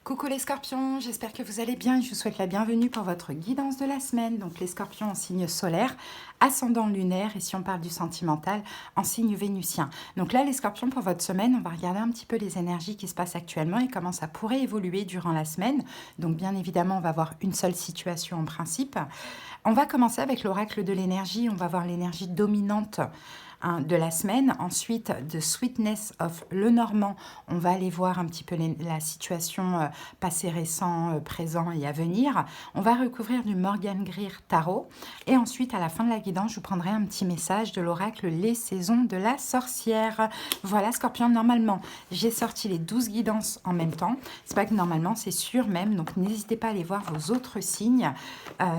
Coucou les scorpions, j'espère que vous allez bien. Je vous souhaite la bienvenue pour votre guidance de la semaine. Donc les scorpions en signe solaire, ascendant lunaire et si on parle du sentimental, en signe vénusien. Donc là les scorpions pour votre semaine, on va regarder un petit peu les énergies qui se passent actuellement et comment ça pourrait évoluer durant la semaine. Donc bien évidemment on va voir une seule situation en principe. On va commencer avec l'oracle de l'énergie, on va voir l'énergie dominante de la semaine. Ensuite, The Sweetness of Lenormand, on va aller voir un petit peu la situation passé, récent, présent et à venir. On va recouvrir du Morgan Greer Tarot. Et ensuite, à la fin de la guidance, je vous prendrai un petit message de l'oracle Les Saisons de la Sorcière. Voilà, Scorpion, normalement, j'ai sorti les 12 guidances en même temps. C'est pas que normalement, c'est sûr même. Donc, n'hésitez pas à aller voir vos autres signes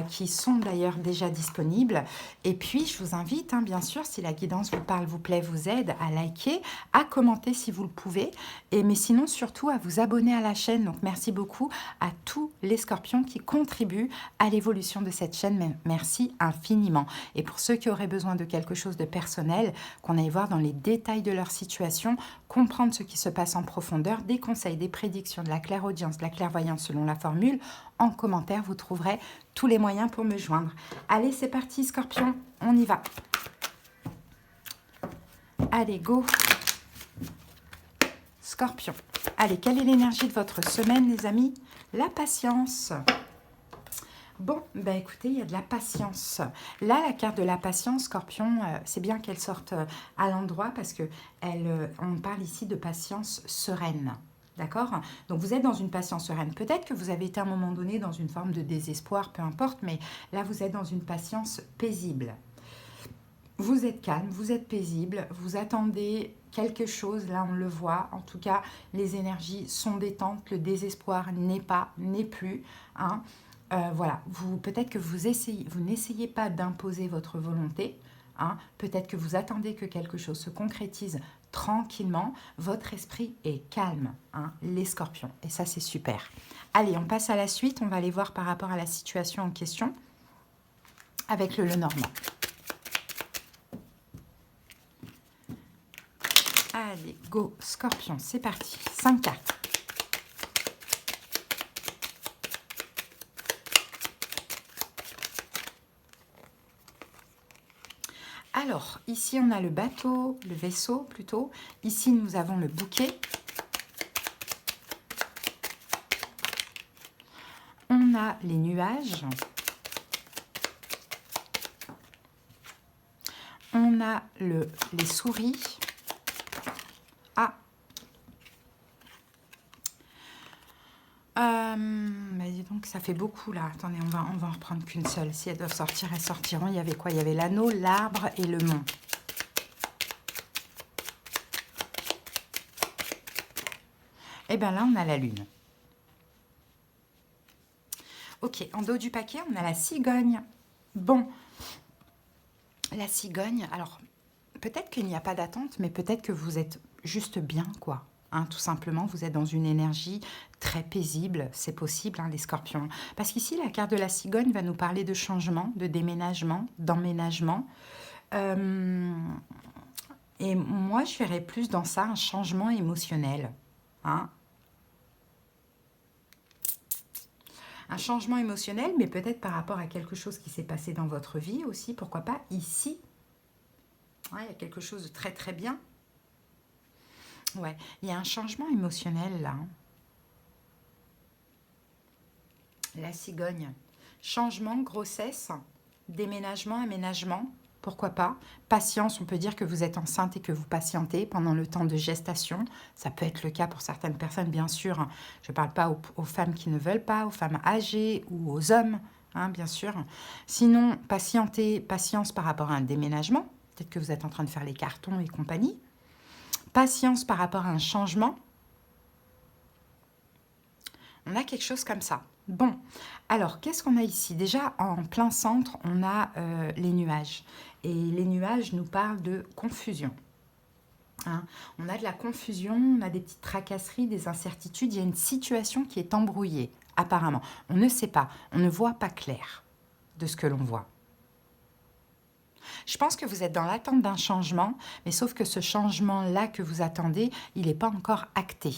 qui sont d'ailleurs déjà disponibles. Et puis, je vous invite, bien sûr, si la guidance vous parle, vous plaît, vous aide, à liker, à commenter si vous le pouvez, mais sinon surtout à vous abonner à la chaîne. Donc merci beaucoup à tous les scorpions qui contribuent à l'évolution de cette chaîne. Merci infiniment. Et pour ceux qui auraient besoin de quelque chose de personnel, qu'on aille voir dans les détails de leur situation, comprendre ce qui se passe en profondeur, des conseils, des prédictions, de la clairaudience, de la clairvoyance selon la formule, en commentaire, vous trouverez tous les moyens pour me joindre. Allez, c'est parti, scorpion, on y va. Allez, go. Scorpion. Allez, quelle est l'énergie de votre semaine, les amis? La patience. Bon, ben écoutez, il y a de la patience. Là, la carte de la patience, Scorpion, c'est bien qu'elle sorte à l'endroit parce que on parle ici de patience sereine. D'accord? Donc, vous êtes dans une patience sereine. Peut-être que vous avez été à un moment donné dans une forme de désespoir, peu importe, mais là, vous êtes dans une patience paisible. Vous êtes calme, vous êtes paisible, vous attendez quelque chose, là on le voit, en tout cas les énergies sont détentes, le désespoir n'est plus. Voilà, peut-être que vous n'essayez pas d'imposer votre volonté, peut-être que vous attendez que quelque chose se concrétise tranquillement, votre esprit est calme, les scorpions, et ça c'est super. Allez, on passe à la suite, on va aller voir par rapport à la situation en question avec le Lenormand. Allez, go, scorpion, c'est parti. 5 cartes. Alors, ici, on a le bateau, le vaisseau plutôt. Ici, nous avons le bouquet. On a les nuages. On a les souris. Dis donc, ça fait beaucoup là. Attendez, on va en reprendre qu'une seule. Si elles doivent sortir, elles sortiront. Il y avait quoi? Il y avait l'anneau, l'arbre et le mont. Et bien là, on a la lune. Ok, en dos du paquet, on a la cigogne. Bon, la cigogne, alors, peut-être qu'il n'y a pas d'attente, mais peut-être que vous êtes juste bien, quoi. Tout simplement, vous êtes dans une énergie très paisible, c'est possible, les scorpions. Parce qu'ici, la carte de la cigogne va nous parler de changement, de déménagement, d'emménagement. Et moi, je verrais plus dans ça un changement émotionnel. Un changement émotionnel, mais peut-être par rapport à quelque chose qui s'est passé dans votre vie aussi, pourquoi pas ici. Il y a quelque chose de très très bien. Ouais, il y a un changement émotionnel là. La cigogne. Changement, grossesse, déménagement, aménagement, pourquoi pas. Patience, on peut dire que vous êtes enceinte et que vous patientez pendant le temps de gestation. Ça peut être le cas pour certaines personnes, bien sûr. Je ne parle pas aux femmes qui ne veulent pas, aux femmes âgées ou aux hommes, bien sûr. Sinon, patienter, patience par rapport à un déménagement. Peut-être que vous êtes en train de faire les cartons et compagnie. Patience par rapport à un changement. On a quelque chose comme ça. Bon, alors, qu'est-ce qu'on a ici? Déjà, en plein centre, on a les nuages. Et les nuages nous parlent de confusion. On a de la confusion, on a des petites tracasseries, des incertitudes. Il y a une situation qui est embrouillée, apparemment. On ne sait pas, on ne voit pas clair de ce que l'on voit. Je pense que vous êtes dans l'attente d'un changement, mais sauf que ce changement-là que vous attendez, il n'est pas encore acté.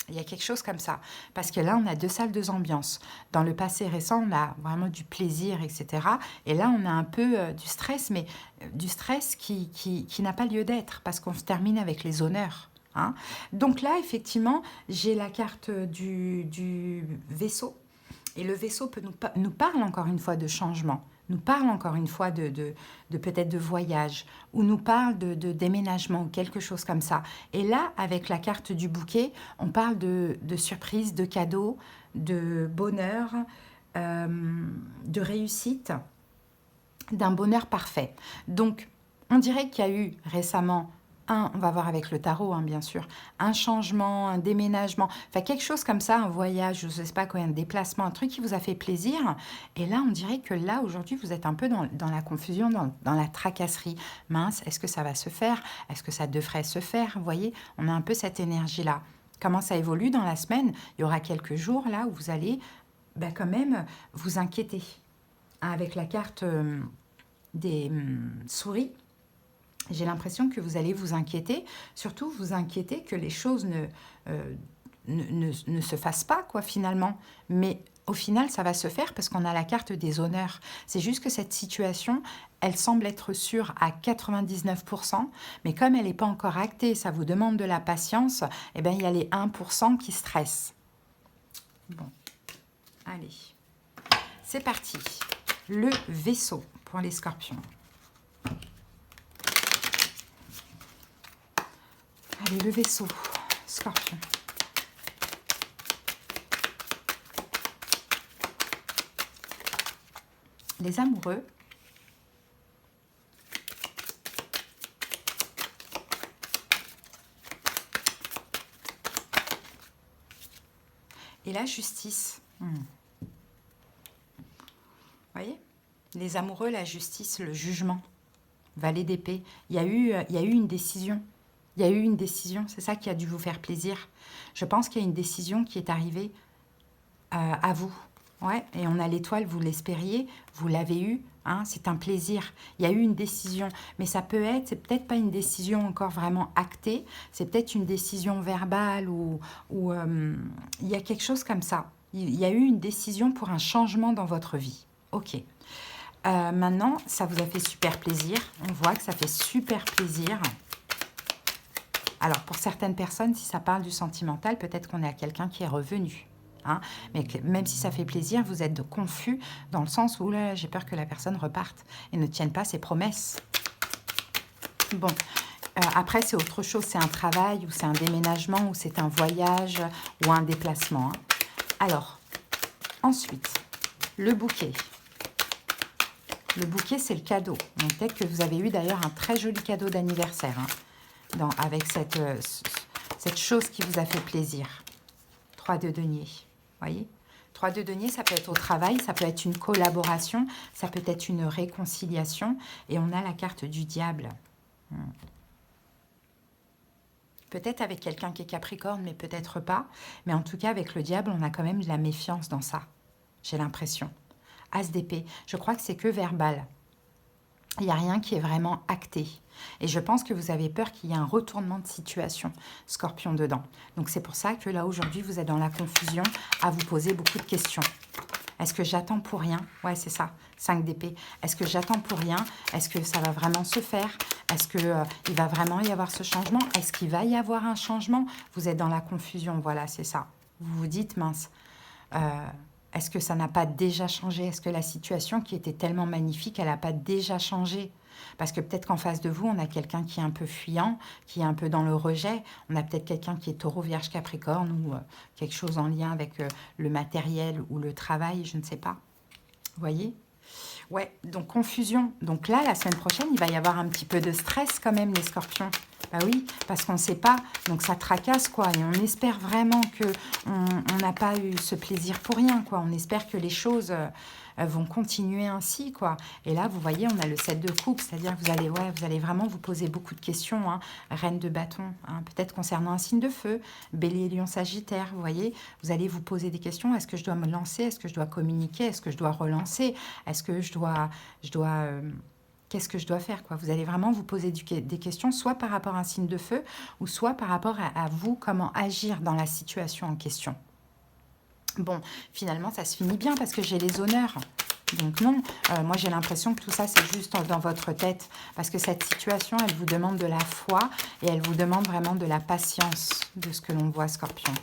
Il y a quelque chose comme ça. Parce que là, on a 2 salles, 2 ambiances. Dans le passé récent, on a vraiment du plaisir, etc. Et là, on a un peu du stress, mais du stress qui n'a pas lieu d'être, parce qu'on se termine avec les honneurs. Hein. Donc là, effectivement, j'ai la carte du vaisseau. Et le vaisseau nous parle encore une fois de changement, nous parle encore une fois de peut-être de voyage, ou nous parle de déménagement, ou quelque chose comme ça. Et là, avec la carte du bouquet, on parle de surprise, de cadeaux, de bonheur, de réussite, d'un bonheur parfait. Donc, on dirait qu'il y a eu récemment on va voir avec le tarot, hein, bien sûr, un changement, un déménagement, enfin quelque chose comme ça, un voyage, je ne sais pas quoi, un déplacement, un truc qui vous a fait plaisir. Et là, on dirait que là, aujourd'hui, vous êtes un peu dans la confusion, dans la tracasserie. Mince, est-ce que ça va se faire? Est-ce que ça devrait se faire? Vous voyez, on a un peu cette énergie-là. Comment ça évolue dans la semaine? Il y aura quelques jours là où vous allez quand même vous inquiéter. Avec la carte des souris, j'ai l'impression que vous allez vous inquiéter, surtout vous inquiéter que les choses ne se fassent pas, quoi, finalement. Mais au final, ça va se faire parce qu'on a la carte des honneurs. C'est juste que cette situation, elle semble être sûre à 99%, mais comme elle n'est pas encore actée, ça vous demande de la patience, eh bien, il y a les 1% qui stressent. Bon, allez, c'est parti. Le vaisseau pour les scorpions. Allez, le vaisseau, scorpion. Les amoureux. Et la justice. Vous voyez? Les amoureux, la justice, le jugement. Valet d'épée. Il y a eu une décision. Il y a eu une décision, c'est ça qui a dû vous faire plaisir. Je pense qu'il y a une décision qui est arrivée à vous. Ouais, et on a l'étoile, vous l'espériez, vous l'avez eu, hein, c'est un plaisir. Il y a eu une décision, mais ça peut être, c'est peut-être pas une décision encore vraiment actée, c'est peut-être une décision verbale ou il y a quelque chose comme ça. Il y a eu une décision pour un changement dans votre vie. Ok. Maintenant, ça vous a fait super plaisir. On voit que ça fait super plaisir. Alors, pour certaines personnes, si ça parle du sentimental, peut-être qu'on est à quelqu'un qui est revenu. Hein, mais même si ça fait plaisir, vous êtes confus dans le sens où là, j'ai peur que la personne reparte et ne tienne pas ses promesses. Bon, après, c'est autre chose. C'est un travail ou c'est un déménagement ou c'est un voyage ou un déplacement. Hein. Alors, ensuite, le bouquet. Le bouquet, c'est le cadeau. Donc, peut-être que vous avez eu d'ailleurs un très joli cadeau d'anniversaire. Hein. Avec cette chose qui vous a fait plaisir. 3 de denier, voyez? 3 de denier, ça peut être au travail, ça peut être une collaboration, ça peut être une réconciliation. Et on a la carte du diable. Peut-être avec quelqu'un qui est Capricorne, mais peut-être pas. Mais en tout cas, avec le diable, on a quand même de la méfiance dans ça. J'ai l'impression. As d'épée, je crois que c'est que verbal. Il n'y a rien qui est vraiment acté. Et je pense que vous avez peur qu'il y ait un retournement de situation, Scorpion, dedans. Donc c'est pour ça que là, aujourd'hui, vous êtes dans la confusion à vous poser beaucoup de questions. Est-ce que j'attends pour rien? Ouais, c'est ça, 5 d'épée. Est-ce que j'attends pour rien? Est-ce que ça va vraiment se faire? Est-ce qu'il va vraiment y avoir ce changement? Est-ce qu'il va y avoir un changement? Vous êtes dans la confusion, voilà, c'est ça. Vous vous dites, mince, est-ce que ça n'a pas déjà changé? Est-ce que la situation qui était tellement magnifique, elle n'a pas déjà changé? Parce que peut-être qu'en face de vous, on a quelqu'un qui est un peu fuyant, qui est un peu dans le rejet. On a peut-être quelqu'un qui est taureau, vierge, capricorne ou quelque chose en lien avec le matériel ou le travail, je ne sais pas. Vous voyez? Ouais, donc confusion. Donc là, la semaine prochaine, il va y avoir un petit peu de stress quand même, les scorpions. Bah oui, parce qu'on ne sait pas, donc ça tracasse, quoi. Et on espère vraiment qu'on n'a pas eu ce plaisir pour rien, quoi. On espère que les choses vont continuer ainsi, quoi. Et là, vous voyez, on a le 7 de coupe, c'est-à-dire que vous allez vraiment vous poser beaucoup de questions. Hein. Reine de bâton, hein, peut-être concernant un signe de feu, bélier, lion, sagittaire, vous voyez. Vous allez vous poser des questions. Est-ce que je dois me lancer? Est-ce que je dois communiquer? Est-ce que je dois relancer? Est-ce que je dois qu'est-ce que je dois faire, quoi. Vous allez vraiment vous poser des questions, soit par rapport à un signe de feu, ou soit par rapport à vous, comment agir dans la situation en question. Bon, finalement, ça se finit bien parce que j'ai les honneurs. Donc non, moi j'ai l'impression que tout ça c'est juste dans votre tête. Parce que cette situation, elle vous demande de la foi et elle vous demande vraiment de la patience de ce que l'on voit, Scorpion.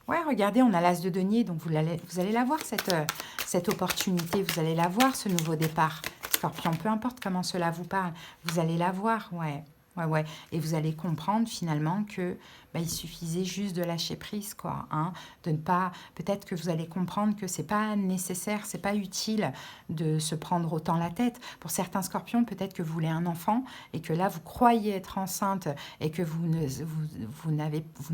Ouais, regardez, on a l'as de denier, donc vous allez la voir cette opportunité, vous allez la voir ce nouveau départ. Scorpion, peu importe comment cela vous parle, vous allez la voir, ouais. Ouais, ouais. Et vous allez comprendre finalement que il suffisait juste de lâcher prise, quoi. Hein, de ne pas. Peut-être que vous allez comprendre que c'est pas nécessaire, c'est pas utile de se prendre autant la tête. Pour certains scorpions, peut-être que vous voulez un enfant et que là vous croyez être enceinte et que vous ne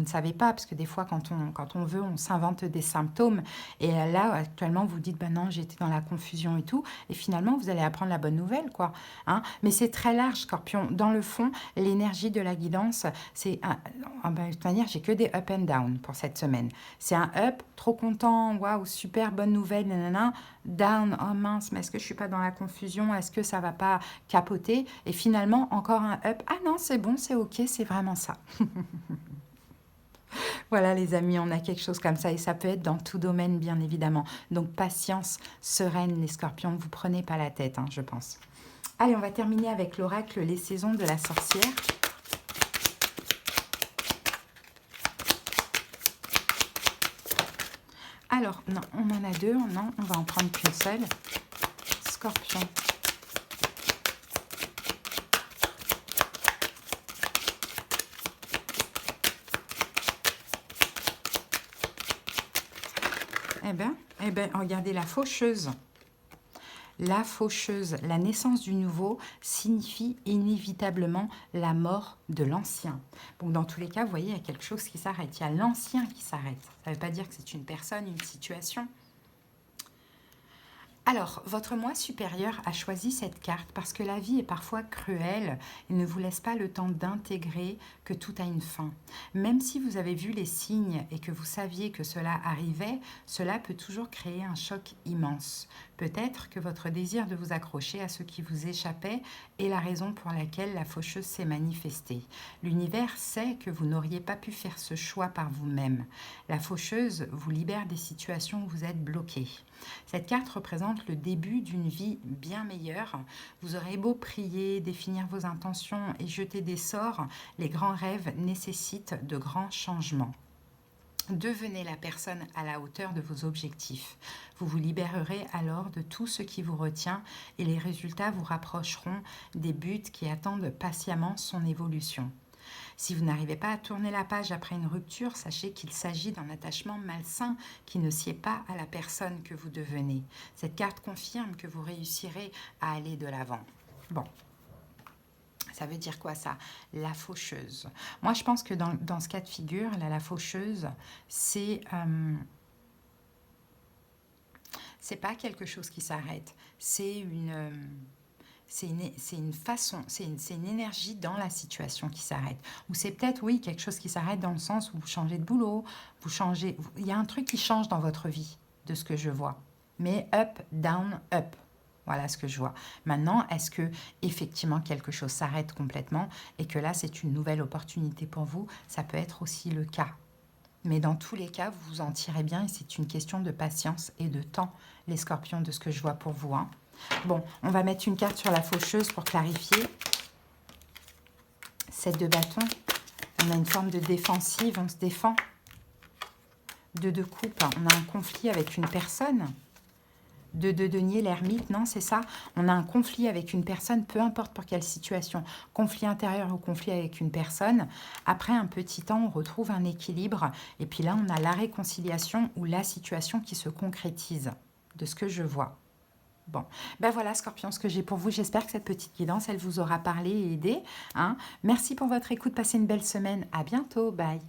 savez pas, parce que des fois quand on veut, on s'invente des symptômes. Et là, actuellement, vous dites non, j'étais dans la confusion et tout. Et finalement, vous allez apprendre la bonne nouvelle, quoi. Hein, mais c'est très large, scorpion. Dans le fond, l'énergie de la guidance, c'est de toute manière, j'ai que des up and down pour cette semaine. C'est un up, trop content, waouh, super bonne nouvelle, nanana. Down, oh mince, mais est-ce que je suis pas dans la confusion? Est-ce que ça va pas capoter? Et finalement, encore un up, ah non, c'est bon, c'est ok, c'est vraiment ça. Voilà les amis, on a quelque chose comme ça et ça peut être dans tout domaine bien évidemment. Donc patience, sereine les scorpions, vous prenez pas la tête, hein, je pense. Allez, on va terminer avec l'oracle Les saisons de la sorcière. Alors, non, on en a deux. Non, on va en prendre qu'une seule. Scorpion. Eh ben, regardez la faucheuse. La faucheuse, la naissance du nouveau, signifie inévitablement la mort de l'ancien. Donc dans tous les cas, vous voyez, il y a quelque chose qui s'arrête. Il y a l'ancien qui s'arrête. Ça ne veut pas dire que c'est une personne, une situation. Alors, votre moi supérieur a choisi cette carte parce que la vie est parfois cruelle et ne vous laisse pas le temps d'intégrer que tout a une fin. Même si vous avez vu les signes et que vous saviez que cela arrivait, cela peut toujours créer un choc immense. Peut-être que votre désir de vous accrocher à ce qui vous échappait est la raison pour laquelle la faucheuse s'est manifestée. L'univers sait que vous n'auriez pas pu faire ce choix par vous-même. La faucheuse vous libère des situations où vous êtes bloqué. Cette carte représente le début d'une vie bien meilleure. Vous aurez beau prier, définir vos intentions et jeter des sorts, les grands rêves nécessitent de grands changements. Devenez la personne à la hauteur de vos objectifs. Vous vous libérerez alors de tout ce qui vous retient et les résultats vous rapprocheront des buts qui attendent patiemment son évolution. Si vous n'arrivez pas à tourner la page après une rupture, sachez qu'il s'agit d'un attachement malsain qui ne sied pas à la personne que vous devenez. Cette carte confirme que vous réussirez à aller de l'avant. Bon. Ça veut dire quoi ça? La faucheuse. Moi, je pense que dans ce cas de figure, là, la faucheuse, c'est pas quelque chose qui s'arrête. C'est une façon, c'est une énergie dans la situation qui s'arrête. Ou c'est peut-être, oui, quelque chose qui s'arrête dans le sens où vous changez de boulot, il y a un truc qui change dans votre vie, de ce que je vois. Mais up, down, up. Voilà ce que je vois. Maintenant, est-ce que effectivement quelque chose s'arrête complètement et que là, c'est une nouvelle opportunité pour vous? Ça peut être aussi le cas. Mais dans tous les cas, vous vous en tirez bien et c'est une question de patience et de temps, les scorpions, de ce que je vois pour vous. Hein. Bon, on va mettre une carte sur la faucheuse pour clarifier. 7 de bâton. On a une forme de défensive, on se défend. 2 de coupe, on a un conflit avec une personne. 2 de denier, l'ermite, non, c'est ça. On a un conflit avec une personne, peu importe pour quelle situation. Conflit intérieur ou conflit avec une personne. Après un petit temps, on retrouve un équilibre. Et puis là, on a la réconciliation ou la situation qui se concrétise, de ce que je vois. Bon, ben voilà Scorpion, ce que j'ai pour vous. J'espère que cette petite guidance, elle vous aura parlé et aidé. Hein. Merci pour votre écoute. Passez une belle semaine. À bientôt. Bye.